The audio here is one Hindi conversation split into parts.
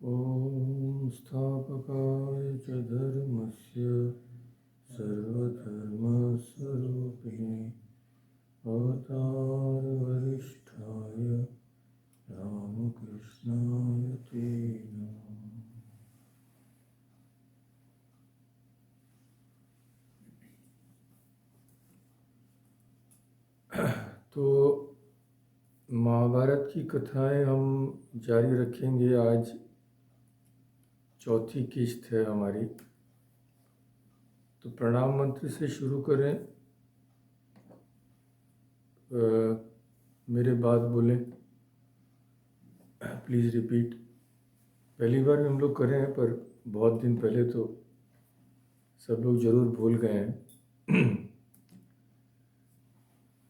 ॐ स्थापकाय च धर्मस्य सर्वधर्मस्वरूपिणे अवतारवरिष्ठाय रामकृष्णाय ते नमः। तो महाभारत की कथाएं हम जारी रखेंगे। आज चौथी किस्त है हमारी। तो प्रणाम मंत्र से शुरू करें। मेरे बाद बोलें, प्लीज़ रिपीट। पहली बार भी हम लोग करें हैं, पर बहुत दिन पहले तो सब लोग ज़रूर भूल गए हैं।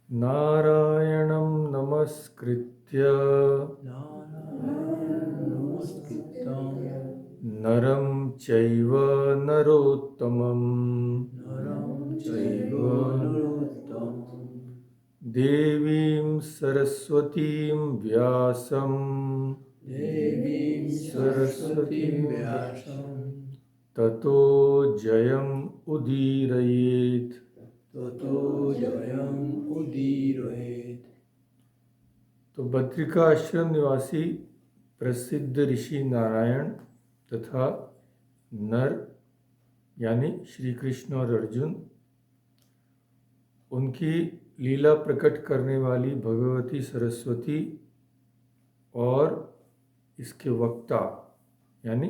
नारायणं नमस्कृत्य नरं चैव नरोत्तमं देवीं सरस्वतीं व्यासं ततो जयम् उदीरयेत्। तो बद्रिका आश्रम निवासी प्रसिद्ध ऋषि नारायण तथा नर यानी श्री कृष्ण और अर्जुन, उनकी लीला प्रकट करने वाली भगवती सरस्वती और इसके वक्ता यानी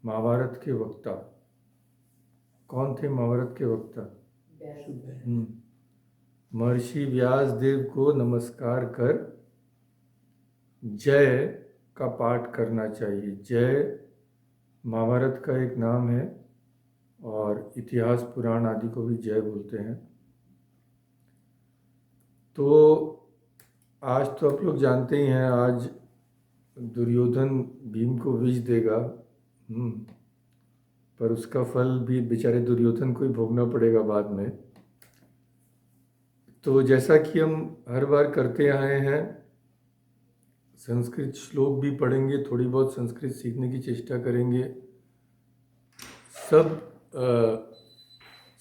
महाभारत के वक्ता। कौन थे महाभारत के वक्ता? महर्षि व्यास देव को नमस्कार कर जय का पाठ करना चाहिए। जय महाभारत का एक नाम है और इतिहास पुराण आदि को भी जय बोलते हैं। तो आज तो आप लोग जानते ही हैं, आज दुर्योधन भीम को विष देगा, पर उसका फल भी बेचारे दुर्योधन को ही भोगना पड़ेगा बाद में। तो जैसा कि हम हर बार करते आए हैं, संस्कृत श्लोक भी पढ़ेंगे, थोड़ी बहुत संस्कृत सीखने की चेष्टा करेंगे।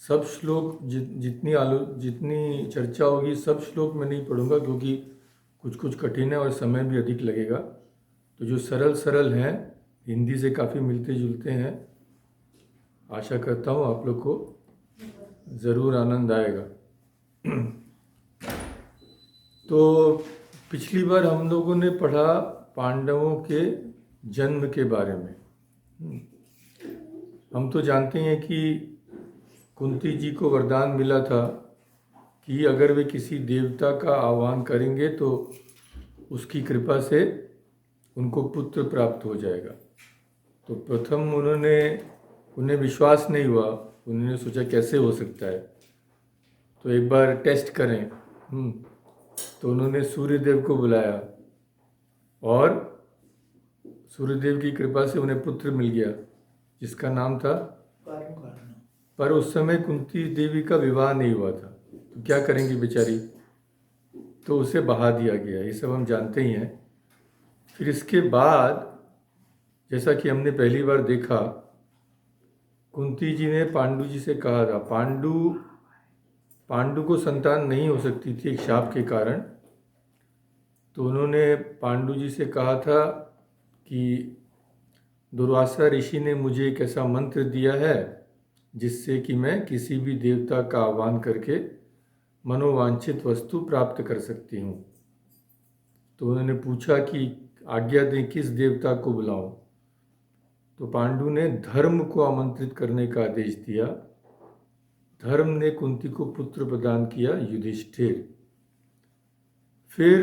सब श्लोक जितनी चर्चा होगी सब श्लोक मैं नहीं पढ़ूंगा, क्योंकि कुछ कठिन है और समय भी अधिक लगेगा। तो जो सरल हैं, हिंदी से काफ़ी मिलते जुलते हैं, आशा करता हूँ आप लोग को ज़रूर आनंद आएगा। तो पिछली बार हम लोगों ने पढ़ा पांडवों के जन्म के बारे में। हम तो जानते हैं कि कुंती जी को वरदान मिला था कि अगर वे किसी देवता का आह्वान करेंगे तो उसकी कृपा से उनको पुत्र प्राप्त हो जाएगा। तो प्रथम उन्हें विश्वास नहीं हुआ। उन्होंने सोचा कैसे हो सकता है, तो एक बार टेस्ट करें। तो उन्होंने सूर्यदेव को बुलाया और सूर्यदेव की कृपा से उन्हें पुत्र मिल गया, जिसका नाम था पर उस समय कुंती देवी का विवाह नहीं हुआ था, तो क्या करेंगी बेचारी, तो उसे बहा दिया गया। ये सब हम जानते ही हैं। फिर इसके बाद जैसा कि हमने पहली बार देखा, कुंती जी ने पांडु जी से कहा था, पांडु को संतान नहीं हो सकती थी एक शाप के कारण। तो उन्होंने पांडु जी से कहा था कि दुर्वासा ऋषि ने मुझे एक ऐसा मंत्र दिया है जिससे कि मैं किसी भी देवता का आह्वान करके मनोवांछित वस्तु प्राप्त कर सकती हूँ। तो उन्होंने पूछा कि आज्ञा दें किस देवता को बुलाऊं। तो पांडु ने धर्म को आमंत्रित करने का आदेश दिया। धर्म ने कुंती को पुत्र प्रदान किया, युधिष्ठिर। फिर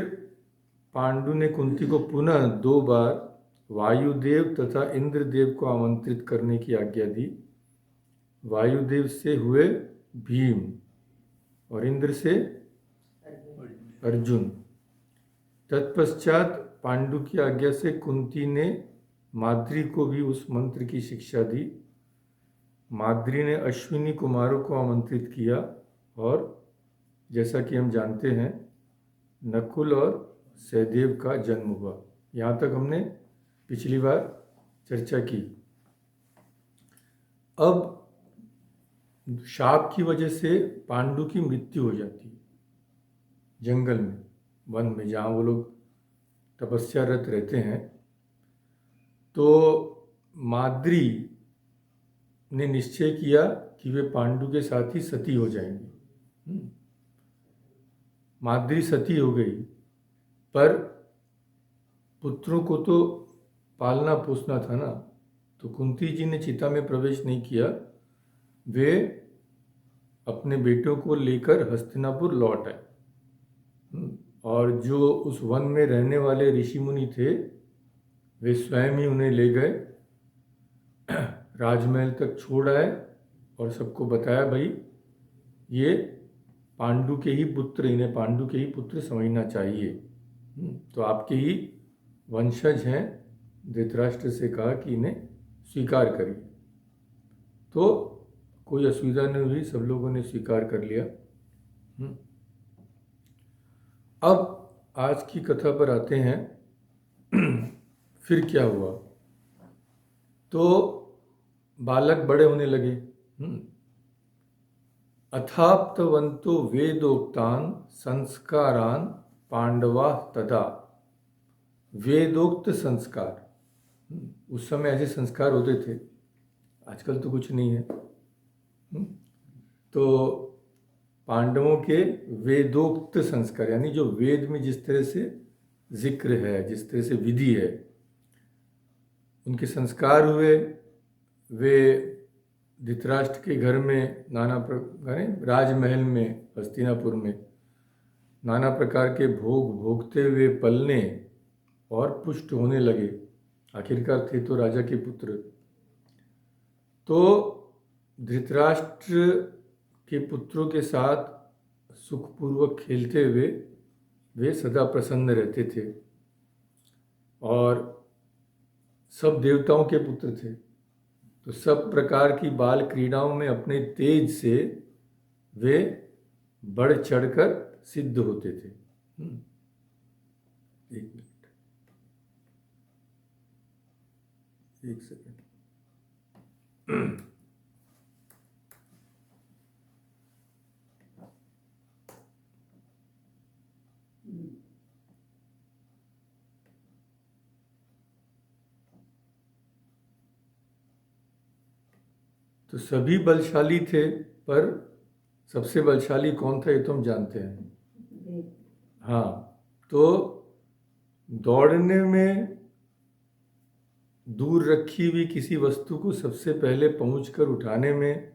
पांडु ने कुंती को पुनः 2 बार वायुदेव तथा इंद्रदेव को आमंत्रित करने की आज्ञा दी। वायुदेव से हुए भीम और इंद्र से अर्जुन। तत्पश्चात पांडु की आज्ञा से कुंती ने माद्री को भी उस मंत्र की शिक्षा दी। माद्री ने अश्विनी कुमारों को आमंत्रित किया और जैसा कि हम जानते हैं, नकुल और सहदेव का जन्म हुआ। यहाँ तक हमने पिछली बार चर्चा की। अब शाप की वजह से पांडु की मृत्यु हो जाती है जंगल में, वन में, जहाँ वो लोग तपस्यारत रहते हैं। तो माद्री ने निश्चय किया कि वे पांडु के साथ ही सती हो जाएंगी। माद्री सती हो गई, पर पुत्रों को तो पालना पोसना था ना, तो कुंती जी ने चिता में प्रवेश नहीं किया। वे अपने बेटों को लेकर हस्तिनापुर लौट आए। और जो उस वन में रहने वाले ऋषि मुनि थे, वे स्वयं ही उन्हें ले गए, राजमहल तक छोड़ आए और सबको बताया, भाई ये पांडु के ही पुत्र, इन्हें पांडु के ही पुत्र समझना चाहिए, तो आपके ही वंशज हैं। धृतराष्ट्र से कहा कि इन्हें स्वीकार करिए। तो कोई असुविधा नहीं हुई, सब लोगों ने स्वीकार कर लिया। अब आज की कथा पर आते हैं। फिर क्या हुआ? तो बालक बड़े होने लगे। अथाप्तवंतो वेदोक्तान संस्कारान पांडवा तदा। वेदोक्त संस्कार, उस समय ऐसे संस्कार होते थे, आजकल तो कुछ नहीं है। तो पांडवों के वेदोक्त संस्कार, यानी जो वेद में जिस तरह से जिक्र है, जिस तरह से विधि है, उनके संस्कार हुए। वे धृतराष्ट्र के घर में नाना प्रकार, राजमहल में हस्तिनापुर में नाना प्रकार के भोग भोगते हुए पलने और पुष्ट होने लगे। आखिरकार थे तो राजा के पुत्र। तो धृतराष्ट्र के पुत्रों के साथ सुखपूर्वक खेलते हुए वे सदा प्रसन्न रहते थे, और सब देवताओं के पुत्र थे। तो सब प्रकार की बाल क्रीड़ाओं में अपने तेज से वे बढ़ चढ़कर सिद्ध होते थे। एक मिनट, एक सेकंड। तो सभी बलशाली थे, पर सबसे बलशाली कौन था ये तो हम जानते हैं। हाँ, तो दौड़ने में दूर रखी हुई किसी वस्तु को सबसे पहले पहुंचकर उठाने में,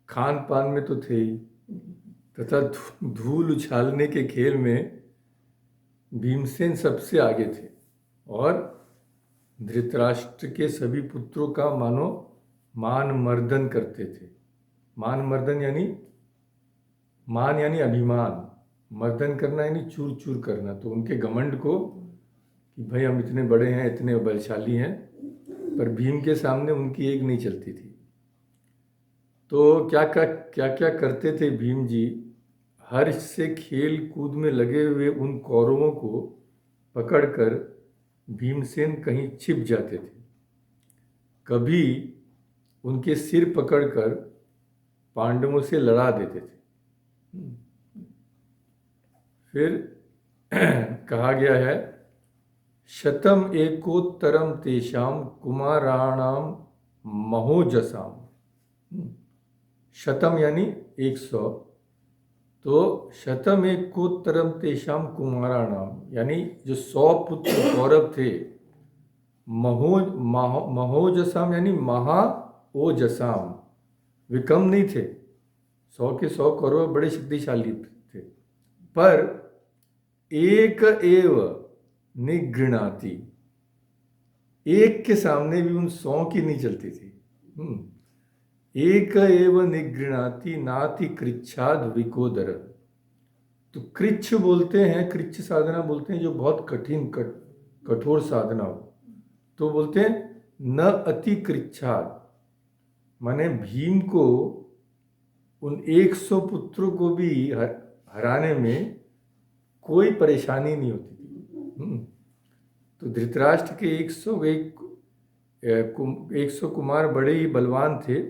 खान पान में तो थे ही, तथा धूल उछालने के खेल में भीमसेन सबसे आगे थे। और धृतराष्ट्र के सभी पुत्रों का मानो मान मर्दन करते थे। मान मर्दन यानी, मान यानी अभिमान, मर्दन करना यानी चूर चूर करना। तो उनके घमंड को कि भाई हम इतने बड़े हैं, इतने बलशाली हैं, पर भीम के सामने उनकी एक नहीं चलती थी। तो क्या क्या करते थे भीम जी? हर्ष से खेल कूद में लगे हुए उन कौरवों को पकड़कर भीमसेन कहीं छिप जाते थे। कभी उनके सिर पकड़कर पांडवों से लड़ा देते थे। फिर कहा गया है, शतम एकोत्तरम तेषाम कुमाराणाम महोजसाम। शतम यानी 100, तो शतम एकोत्तरम तेषाम कुमाराणाम यानी जो 100 पुत्र कौरव थे। महोजसाम यानी महा ओजसाम, वे कम नहीं थे। 100 के 100 कौरव बड़े शक्तिशाली थे, पर एक एव निगृणाति, एक के सामने भी उन 100 की नहीं चलती थी। एक एव निगृणाति नाति कृच्छाद विकोदर। तो कृच्छ बोलते हैं, कृच्छ साधना बोलते हैं जो बहुत कठिन कठोर साधना हो, तो बोलते हैं न अति कृच्छाद, माने भीम को उन 100 पुत्रों को भी हराने में कोई परेशानी नहीं होती थी। तो धृतराष्ट्र के 101 100 कुमार बड़े ही बलवान थे,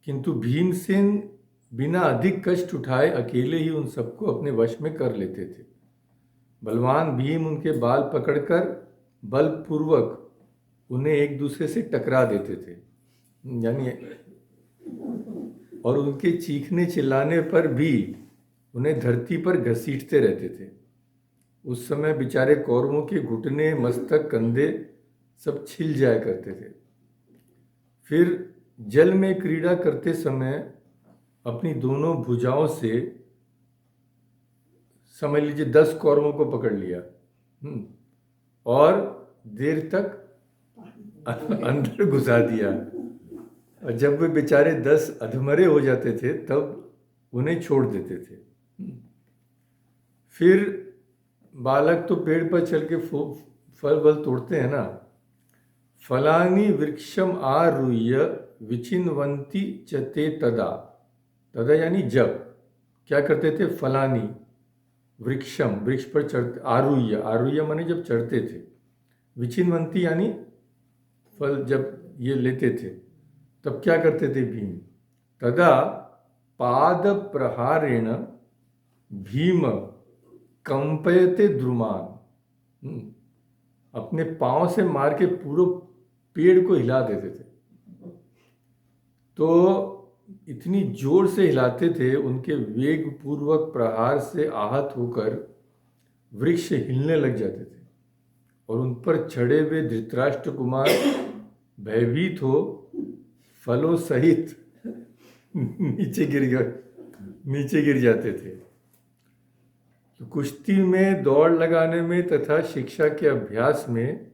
किंतु भीमसेन बिना अधिक कष्ट उठाए अकेले ही उन सबको अपने वश में कर लेते थे। बलवान भीम उनके बाल पकड़कर बलपूर्वक उन्हें एक दूसरे से टकरा देते थे, यानी, और उनके चीखने चिल्लाने पर भी उन्हें धरती पर घसीटते रहते थे। उस समय बेचारे कौरवों के घुटने, मस्तक, कंधे सब छिल जाया करते थे। फिर जल में क्रीड़ा करते समय अपनी दोनों भुजाओं से, समझ लीजिए, 10 कौरवों को पकड़ लिया और देर तक अंदर घुसा दिया, और जब वे बेचारे 10 अधमरे हो जाते थे तब उन्हें छोड़ देते थे। फिर बालक तो पेड़ पर चल के फल वल तोड़ते हैं ना। फलानी वृक्षम आरुह्य विचिन्वन्ति च ते तदा, तदा यानी जब, क्या करते थे, फलानी वृक्षम, वृक्ष पर चढ़ते, आरुह्य, आरुह्य माने जब चढ़ते थे, विचिन्वन्ति यानी फल जब ये लेते थे तब क्या करते थे भीम, तदा पाद प्रहारेण भीम कंपयते द्रुमान, अपने पांव से मार के पूरे पेड़ को हिला देते थे। तो इतनी जोर से हिलाते थे, उनके वेग पूर्वक प्रहार से आहत होकर वृक्ष हिलने लग जाते थे, और उन पर चढ़े हुए धृतराष्ट्र कुमार भयभीत हो फलों सहित नीचे गिर जाते थे। तो कुश्ती में, दौड़ लगाने में तथा शिक्षा के अभ्यास में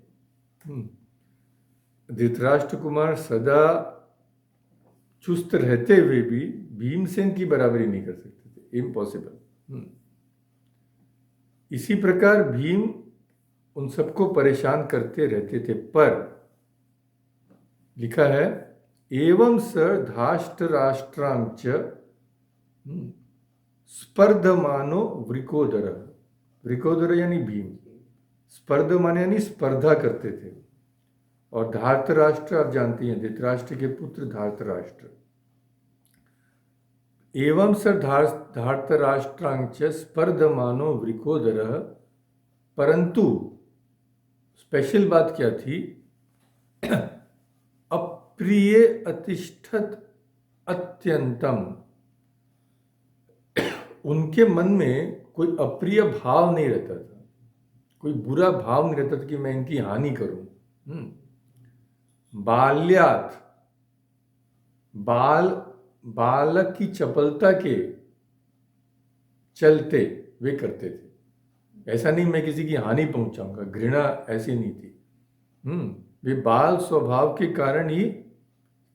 धृतराष्ट्र कुमार सदा चुस्त रहते हुए भी भीमसेन की बराबरी नहीं कर सकते थे, इम्पॉसिबल। इसी प्रकार भीम उन सबको परेशान करते रहते थे। पर लिखा है, एवं स धाष्टराष्ट्रांच स्पर्धमानो वृकोदर, वृकोदर यानी भीम, स्पर्धमान यानी स्पर्धा करते थे। और धार्तराष्ट्र आप जानते हैं, धृतराष्ट्र के पुत्र धार्तराष्ट्र। एवं स धार्तराष्ट्रांच स्पर्धमानो वृकोदर, परंतु स्पेशल बात क्या थी, अप्रिय अतिष्ठत अत्यंतम, उनके मन में कोई अप्रिय भाव नहीं रहता था, कोई बुरा भाव नहीं रहता था कि मैं इनकी हानि करूं। बाल्यात, बालक की चपलता के चलते वे करते थे, ऐसा नहीं मैं किसी की हानि पहुंचाऊंगा, घृणा ऐसी नहीं थी। वे बाल स्वभाव के कारण ही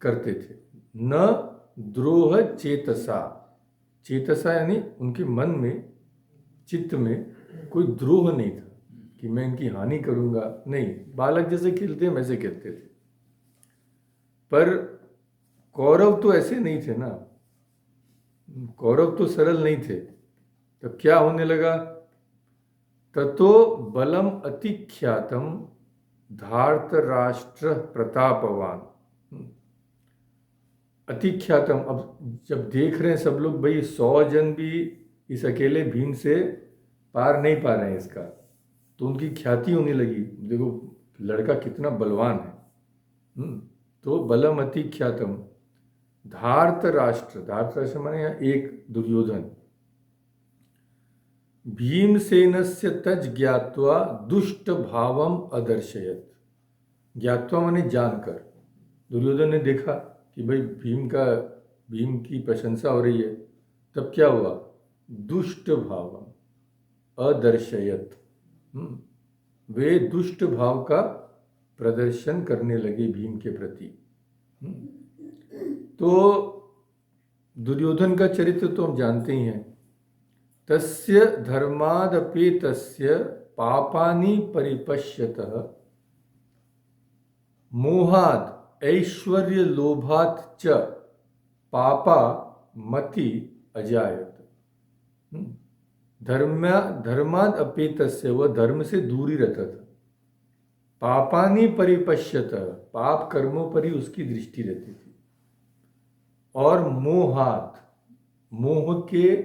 करते थे। न द्रोह चेतसा, चेतसा यानी उनके मन में, चित्त में कोई द्रोह नहीं था कि मैं इनकी हानि करूंगा, नहीं, बालक जैसे खेलते हैं वैसे खेलते थे। पर कौरव तो ऐसे नहीं थे ना, कौरव तो सरल नहीं थे। तब क्या होने लगा, ततो बलम अतिख्यातम धार्तराष्ट्र प्रतापवान, अतिख्यातम। अब जब देख रहे हैं सब लोग, भाई 100 जन भी इस अकेले भीम से पार नहीं पा रहे हैं इसका, तो उनकी ख्याति होने लगी, देखो लड़का कितना बलवान है। तो बलम अतिख्यातम धार्तराष्ट्र, धार्तराष्ट्र माने एक दुर्योधन, भीमसेनस्य तज ज्ञात्वा दुष्ट भावम अदर्शयत, ज्ञात्वा माने जानकर। दुर्योधन ने देखा कि भाई भीम की प्रशंसा हो रही है, तब क्या हुआ, दुष्ट भावम अदर्शयत, वे दुष्ट भाव का प्रदर्शन करने लगे भीम के प्रति। तो दुर्योधन का चरित्र तो हम जानते ही हैं, तस्य धर्मादपि तस्य पापानि परिपश्यतः मोहाद ऐश्वर्य लोभात च पापा मति अजायत। धर्माद अपि तस्य, वह धर्म से दूर ही रहता था, पापानि परिपश्यत, पाप कर्मों पर ही उसकी दृष्टि रहती थी। और मोहात, मोह के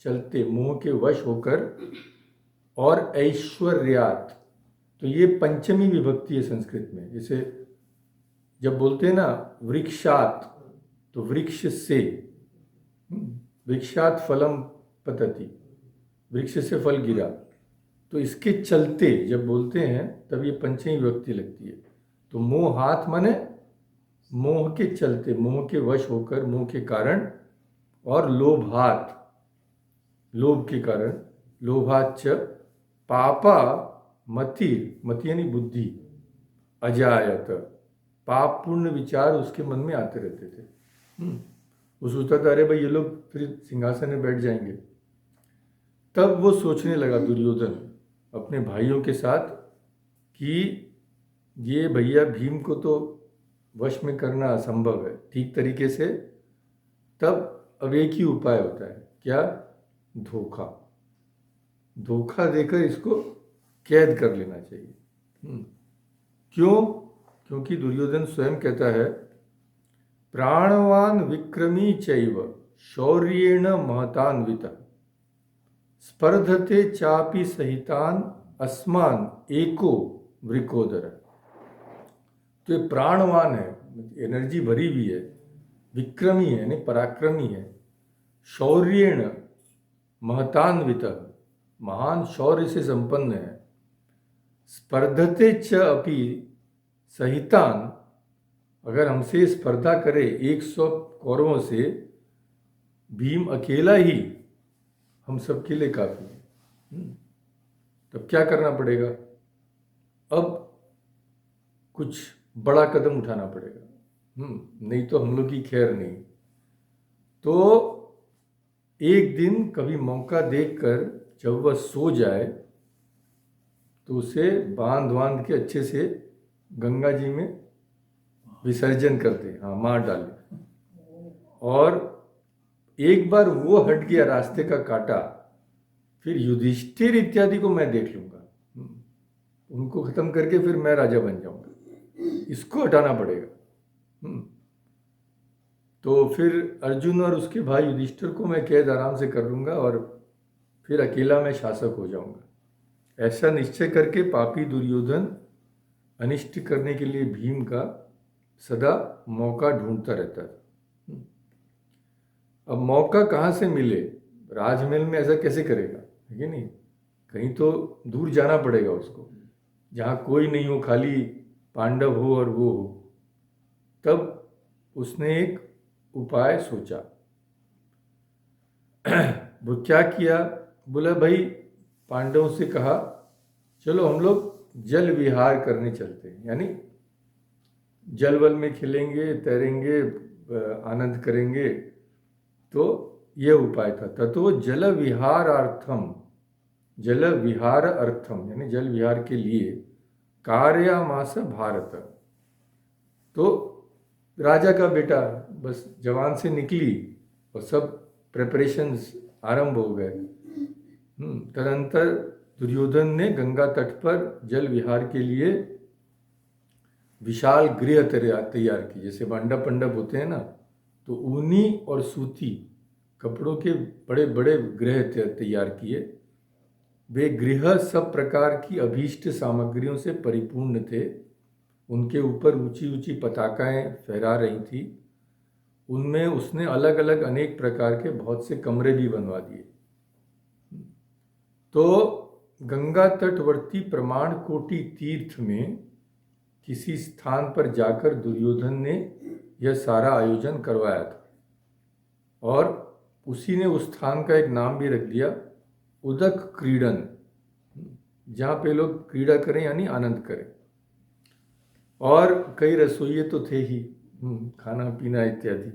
चलते, मोह के वश होकर, और ऐश्वर्यात, तो ये पंचमी विभक्ति है संस्कृत में। जैसे जब बोलते हैं ना वृक्षात, तो वृक्ष से, वृक्षात फलम पतति, वृक्ष से फल गिरा, तो इसके चलते जब बोलते हैं तब ये पंचमी विभक्ति लगती है। तो मोहात माने मोह के चलते, मोह के वश होकर, मोह के कारण, और लोभात, लोभ के कारण, लोभाच पापा मति, मति यानी बुद्धि, अजायत, पाप पूर्ण विचार उसके मन में आते रहते थे। वो सोचता था अरे भाई ये लोग फिर सिंहासन में बैठ जाएंगे। तब वो सोचने लगा दुर्योधन अपने भाइयों के साथ कि ये भैया भीम को तो वश में करना असंभव है ठीक तरीके से। तब अब एक ही उपाय होता है, क्या? धोखा, धोखा देकर इसको कैद कर लेना चाहिए। क्यों? क्योंकि दुर्योधन स्वयं कहता है प्राणवान विक्रमी चैव शौर्येण महतान्वितः स्पर्धते चापि सहितान अस्मान एको वृकोदर। तो ये प्राणवान है, एनर्जी भरी हुई है, विक्रमी है यानी पराक्रमी है, शौर्येण महतान्वितः, महान शौर्य से संपन्न है, स्पर्धते च अपि सहितान, अगर हमसे स्पर्धा करे 100 कौरवों से, भीम अकेला ही हम सबके लिए काफी है। तब क्या करना पड़ेगा? अब कुछ बड़ा कदम उठाना पड़ेगा, नहीं तो हम लोग की खैर नहीं। तो एक दिन कभी मौका देखकर जब वह सो जाए तो उसे बांध के अच्छे से गंगा जी में विसर्जन करते, हाँ मार डाले। और एक बार वो हट गया रास्ते का कांटा, फिर युधिष्ठिर इत्यादि को मैं देख लूंगा, उनको खत्म करके फिर मैं राजा बन जाऊंगा, इसको हटाना पड़ेगा। तो फिर अर्जुन और उसके भाई युधिष्ठिर को मैं कैद आराम से कर लूंगा और फिर अकेला मैं शासक हो जाऊंगा। ऐसा निश्चय करके पापी दुर्योधन अनिष्ट करने के लिए भीम का सदा मौका ढूंढता रहता है। अब मौका कहाँ से मिले? राजमहल में ऐसा कैसे करेगा, है कि नहीं? कहीं तो दूर जाना पड़ेगा उसको, जहाँ कोई नहीं हो, खाली पांडव हो और वो हो। तब उसने एक उपाय सोचा। वो क्या किया? बोला भाई पांडवों से कहा चलो हम लोग जल विहार करने चलते हैं, यानी जल वल में खेलेंगे, तैरेंगे, आनंद करेंगे। तो ये उपाय था। ततो जल विहारार्थम, जल विहार अर्थम यानी जल विहार के लिए कार्यामास भारत। तो राजा का बेटा बस जवान से निकली और सब प्रेपरेशंस आरंभ हो गए। तदनंतर दुर्योधन ने गंगा तट पर जल विहार के लिए विशाल गृह तैयार की। जैसे मंडप पंडप होते हैं ना, तो ऊनी और सूती कपड़ों के बड़े बड़े गृह तैयार किए। वे गृह सब प्रकार की अभीष्ट सामग्रियों से परिपूर्ण थे। उनके ऊपर ऊंची ऊंची पताकाएं फहरा रही थी। उनमें उसने अलग अलग अनेक प्रकार के बहुत से कमरे भी बनवा दिए। तो गंगा तटवर्ती प्रमाण कोटि तीर्थ में किसी स्थान पर जाकर दुर्योधन ने यह सारा आयोजन करवाया था, और उसी ने उस स्थान का एक नाम भी रख दिया, उदक क्रीडन, जहाँ पे लोग क्रीड़ा करें यानी आनंद करें। और कई रसोइये तो थे ही, खाना पीना इत्यादि।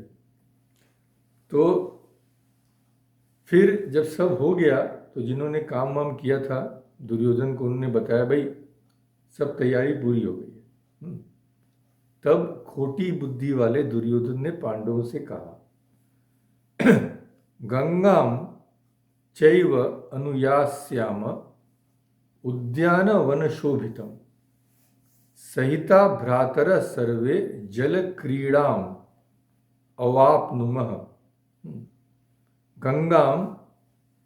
तो फिर जब सब हो गया तो जिन्होंने काम वाम किया था दुर्योधन को, उन्होंने बताया भाई सब तैयारी पूरी हो गई है। तब खोटी बुद्धि वाले दुर्योधन ने पांडवों से कहा गंगाम चैव अनुयास्याम उद्यान वन शोभितम। सहिता भ्रातर सर्वे जल क्रीड़ाम अवाप्नुमः। गंगाम,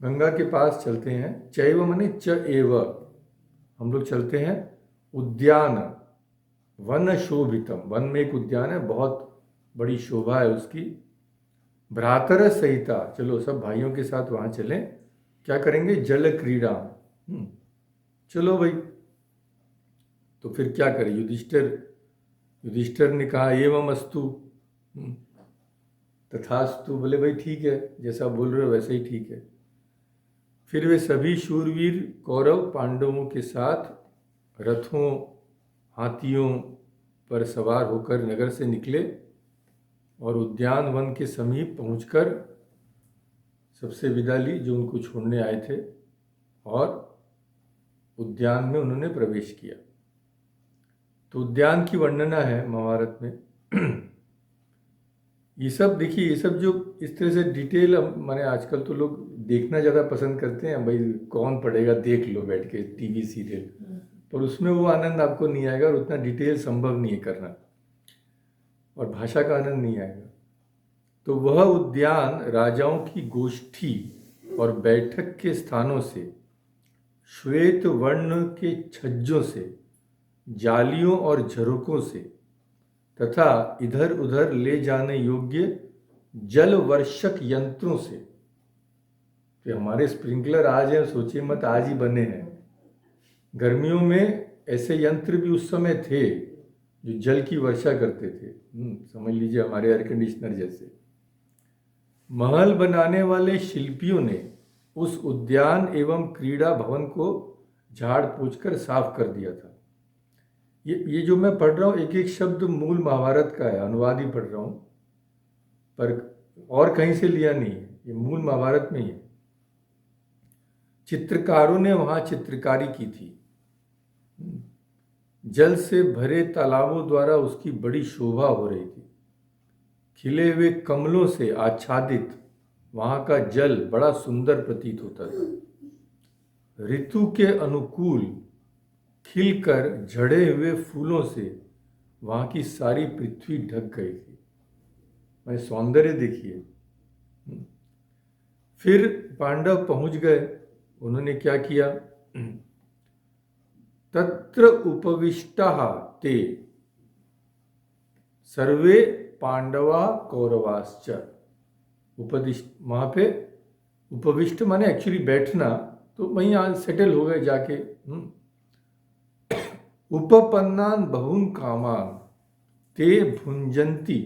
गंगा के पास चलते हैं। चैव मने च एव, हम लोग चलते हैं। उद्यान, वन शोभितम, वन में एक उद्यान है, बहुत बड़ी शोभा है उसकी। भ्रातर सहिता, चलो सब भाइयों के साथ वहाँ चलें। क्या करेंगे? जल क्रीड़ा। चलो भाई। तो फिर क्या करें? युधिष्ठिर ने कहा एवं अस्तु, तथास्तु। बोले भाई ठीक है, जैसा बोल रहे हो वैसे ही ठीक है। फिर वे सभी शूरवीर कौरव पांडवों के साथ रथों, हाथियों पर सवार होकर नगर से निकले और उद्यान वन के समीप पहुंचकर सबसे विदा ली जो उनको छोड़ने आए थे, और उद्यान में उन्होंने प्रवेश किया। तो उद्यान की वर्णना है महाभारत में। ये सब देखिए, ये सब जो इस तरह से डिटेल, माने आजकल तो लोग देखना ज़्यादा पसंद करते हैं। भाई कौन पढ़ेगा, देख लो बैठ के टीवी सीरियल, पर उसमें वो आनंद आपको नहीं आएगा और उतना डिटेल संभव नहीं है करना, और भाषा का आनंद नहीं आएगा। तो वह उद्यान राजाओं की गोष्ठी और बैठक के स्थानों से, श्वेत वर्ण के छज्जों से, जालियों और झरोकों से तथा इधर उधर ले जाने योग्य जल वर्षक यंत्रों से। तो हमारे स्प्रिंकलर आज हैं, सोचिए मत आज ही बने हैं। गर्मियों में ऐसे यंत्र भी उस समय थे जो जल की वर्षा करते थे। समझ लीजिए हमारे एयर कंडीशनर जैसे। महल बनाने वाले शिल्पियों ने उस उद्यान एवं क्रीड़ा भवन को झाड़ पोंछ कर साफ कर दिया था। ये जो मैं पढ़ रहा हूँ, एक एक शब्द मूल महाभारत का है, अनुवाद ही पढ़ रहा हूँ, पर और कहीं से लिया नहीं है, ये मूल महाभारत में ही है। चित्रकारों ने वहाँ चित्रकारी की थी। जल से भरे तालाबों द्वारा उसकी बड़ी शोभा हो रही थी। खिले हुए कमलों से आच्छादित वहाँ का जल बड़ा सुंदर प्रतीत होता था। ऋतु के अनुकूल खिलकर झड़े हुए फूलों से वहाँ की सारी पृथ्वी ढक गई थी। मैं सौंदर्य देखिए। फिर पांडव पहुंच गए। उन्होंने क्या किया? तत्र उपविष्टाः ते सर्वे पांडवा कौरवाश्च। उपदिष्ट, वहाँ पे उपविष्ट माने एक्चुअली बैठना, तो वहीं आज सेटल हो गए जाके। उपपन्नान बहून कामान ते भुंजंती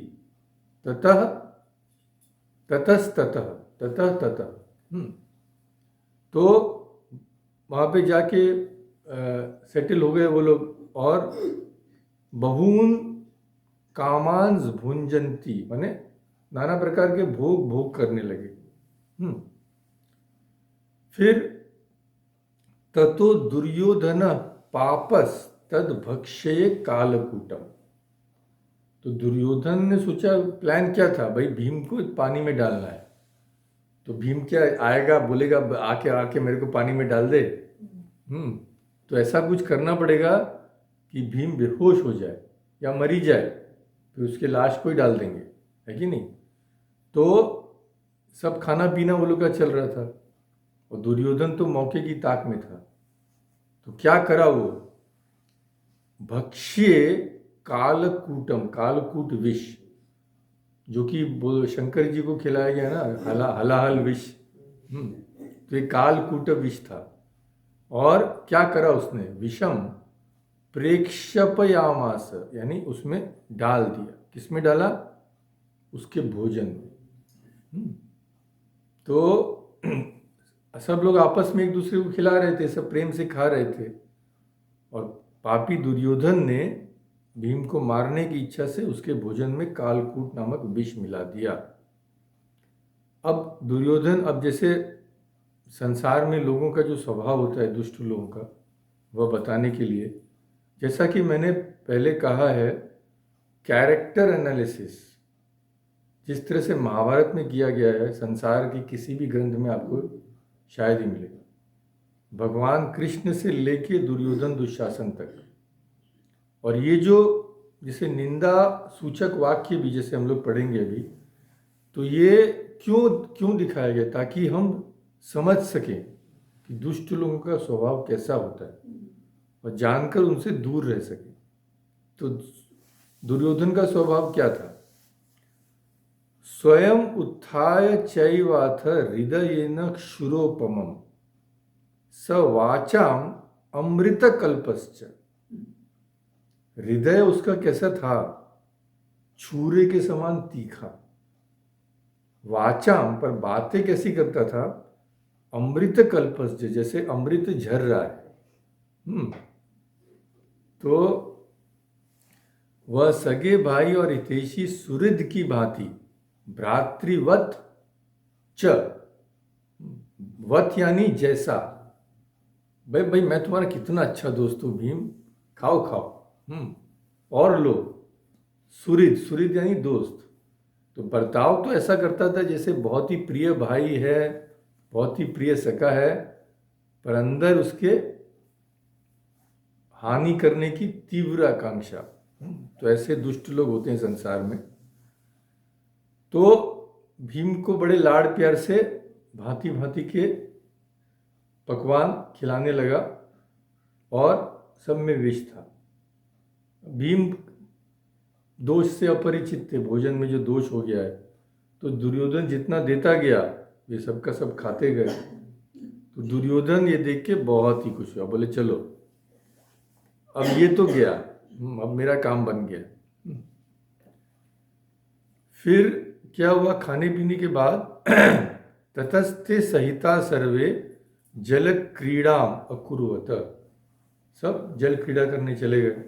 ततः ततस्ततः ततः ततः। तो वहाँ पे जाके सेटल हो गए वो लोग, और बहून कामांस भुंजंती माने नाना प्रकार के भोग भोग करने लगे। फिर ततो दुर्योधन पापस तद भक्षये कालकूटम। तो दुर्योधन ने सोचा, प्लान क्या था भाई, भीम को पानी में डालना है। तो भीम क्या आएगा, बोलेगा आके आके मेरे को पानी में डाल दे। तो ऐसा कुछ करना पड़ेगा कि भीम बेहोश हो जाए या मरी जाए, फिर उसके लाश को ही डाल देंगे, है कि नहीं। तो सब खाना पीना वो लोग का चल रहा था, और दुर्योधन तो मौके की ताक में था। तो क्या करा वो? भक्ष्य कालकूटम, कालकूट विष, जो कि शंकर जी को खिलाया गया ना, हलाहल विष। तो ये कालकूट विष था। और क्या करा उसने? विषम प्रेक्षपयामास, यानी उसमें डाल दिया। किसमें डाला? उसके भोजन में। तो सब लोग आपस में एक दूसरे को खिला रहे थे, सब प्रेम से खा रहे थे, और पापी दुर्योधन ने भीम को मारने की इच्छा से उसके भोजन में कालकूट नामक विष मिला दिया। अब दुर्योधन, अब जैसे संसार में लोगों का जो स्वभाव होता है, दुष्ट लोगों का, वह बताने के लिए, जैसा कि मैंने पहले कहा है, कैरेक्टर एनालिसिस जिस तरह से महाभारत में किया गया है, संसार की किसी भी ग्रंथ में आपको शायद ही मिलेगा। भगवान कृष्ण से लेके दुर्योधन दुशासन तक और ये जो जैसे निंदा सूचक वाक्य भी जैसे हम लोग पढ़ेंगे अभी, तो ये क्यों क्यों दिखाया गया, ताकि हम समझ सकें कि दुष्ट लोगों का स्वभाव कैसा होता है और जानकर उनसे दूर रह सकें। तो दुर्योधन का स्वभाव क्या था? स्वयं उत्थाय चैवाथ हृदयेन क्षुरोपमम् स वाचाम अमृत कल्पश्च। हृदय उसका कैसा था? छुरे के समान तीखा। वाचाम, पर बातें कैसी करता था? अमृत कल्पश्च, जैसे अमृत झर रहा है। तो वह सगे भाई और हितैषी सुहृद की भांति भ्रातृवत च, वत यानी जैसा, भाई भाई मैं तुम्हारा कितना अच्छा दोस्त हूँ भीम, खाओ खाओ, और लो। सुहृद, सुहृद यानी दोस्त। तो बर्ताव तो ऐसा करता था जैसे बहुत ही प्रिय भाई है, बहुत ही प्रिय सखा है, पर अंदर उसके हानि करने की तीव्र आकांक्षा। तो ऐसे दुष्ट लोग होते हैं संसार में। तो भीम को बड़े लाड़ प्यार से भांति भांति के पकवान खिलाने लगा और सब में विष था। भीम दोष से अपरिचित थे, भोजन में जो दोष हो गया है, तो दुर्योधन जितना देता गया वे सबका सब खाते गए। तो दुर्योधन ये देख के बहुत ही खुश हुआ, बोले चलो अब ये तो गया, अब मेरा काम बन गया। फिर क्या हुआ? खाने पीने के बाद ततस्ते सहिता सर्वे जल क्रीड़ा अकुर्वत, सब जल क्रीड़ा करने चले गए।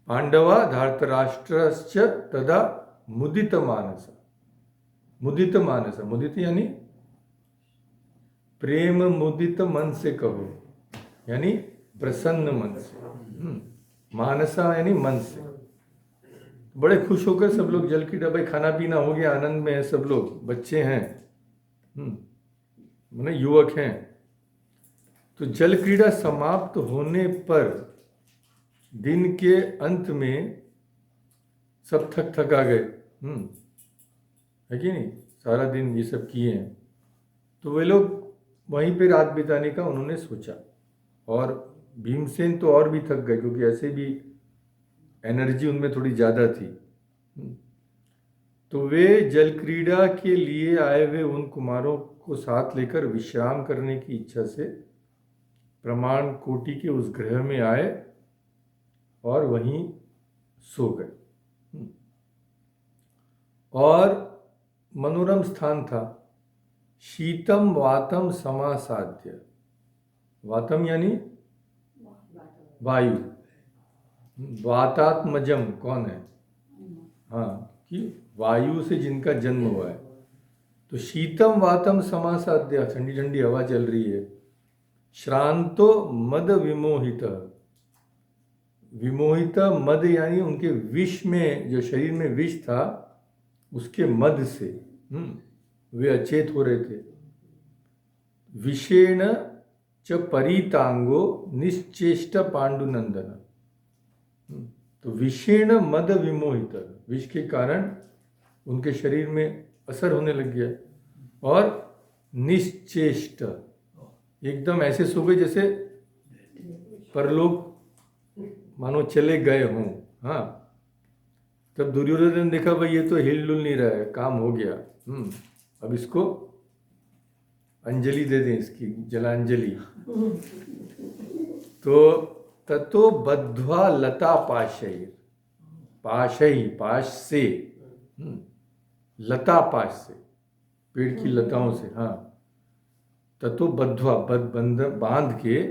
पांडवा धार्तराष्ट्रश्च तदा मुदित मानस, मुदित मानस, मुदित यानी प्रेम मुदित मन से कहो, यानी प्रसन्न मन से। मानसा यानी मन से। बड़े खुश होकर सब लोग जल क्रीड़ा, भाई खाना पीना हो गया, आनंद में है सब लोग, बच्चे हैं, माने युवक हैं। तो जल क्रीड़ा समाप्त होने पर दिन के अंत में सब थक थका गए, है कि नहीं? सारा दिन ये सब किए हैं। तो वे लोग वहीं पे रात बिताने का उन्होंने सोचा, और भीमसेन तो और भी थक गए क्योंकि ऐसे भी एनर्जी उनमें थोड़ी ज़्यादा थी। तो वे जल क्रीड़ा के लिए आए हुए उन कुमारों को साथ लेकर विश्राम करने की इच्छा से प्रमाण कोटि के उस ग्रह में आए और वहीं सो गए। और मनोरम स्थान था, शीतम वातम समासाध्य। वातम यानी वायु, वातात्मजम कौन है? हाँ, कि वायु से जिनका जन्म हुआ है। तो शीतम वातम समासाध्य, ठंडी ठंडी हवा चल रही है। श्रांतो मद विमोहित, विमोहित मद यानी उनके विष में, जो शरीर में विष था उसके मद से वे अचेत हो रहे थे। विषेण च परितांगो निश्चेष्ट पांडुनंदन। तो विषेण मद विमोहित, विष के कारण उनके शरीर में असर होने लग गया, और निश्चेष्ट एकदम ऐसे सो गए जैसे परलोक मानो चले गए हों। हाँ, तब दुर्योधन ने देखा भाई ये तो हिल डुल नहीं रहा है, काम हो गया, अब इसको अंजलि दे दें, इसकी जलांजलि। तो ततो बद्ध्वा लता पाशै, पाशै पाश से, लता पाश से, पेड़ की लताओं से। हाँ, ततो बद्ध्वा बांध के,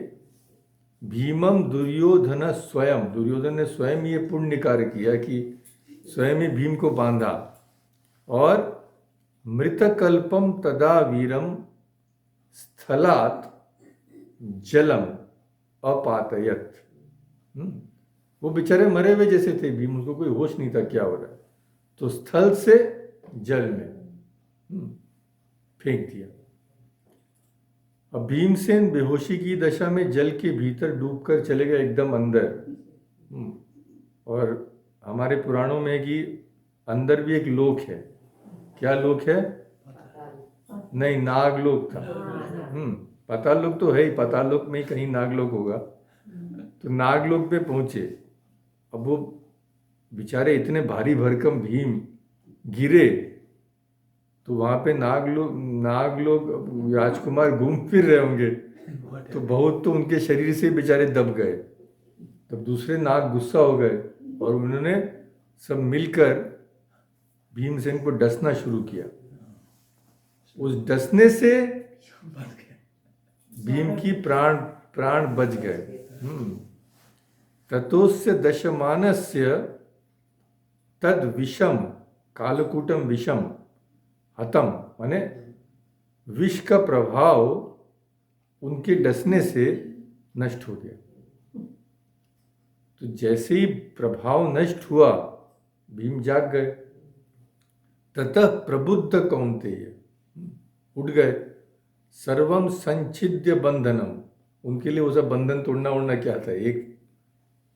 भीमम दुर्योधन स्वयं, दुर्योधन ने स्वयं ये पुण्य कार्य किया कि स्वयं ही भीम को बांधा, और मृतकल्पम तदा वीरम स्थलात जलम अपातयत। वो बेचारे मरे हुए जैसे थे भीम, उसको कोई होश नहीं था क्या हो रहा है, तो स्थल से जल में फेंक दिया। अब भीमसेन बेहोशी की दशा में जल के भीतर डूबकर चले गए एकदम अंदर। और हमारे पुराणों में कि अंदर भी एक लोक है। क्या लोक है? नहीं, नागलोक था। पाताल तो है ही, पाताल में ही कहीं नागलोक होगा। तो नागलोक पे पहुंचे। अब वो बेचारे इतने भारी भरकम भीम गिरे तो वहां पे नागलोक राजकुमार घूम फिर रहे होंगे, तो बहुत तो उनके शरीर से बेचारे दब गए। तब दूसरे नाग गुस्सा हो गए और उन्होंने सब मिलकर भीमसेन को डसना शुरू किया। उस डसने से भीम की प्राण बच गए। ततोस्य दशमानस्य तद विषम कालकूटम विषम हतम, माने विष का प्रभाव उनके डसने से नष्ट हो गया। तो जैसे ही प्रभाव नष्ट हुआ भीम जाग गए। ततः प्रबुद्ध कौन्तेय, उठ गए। सर्वम संच्छिद्य बंधनम, उनके लिए वो सब बंधन तोड़ना उड़ना क्या था, एक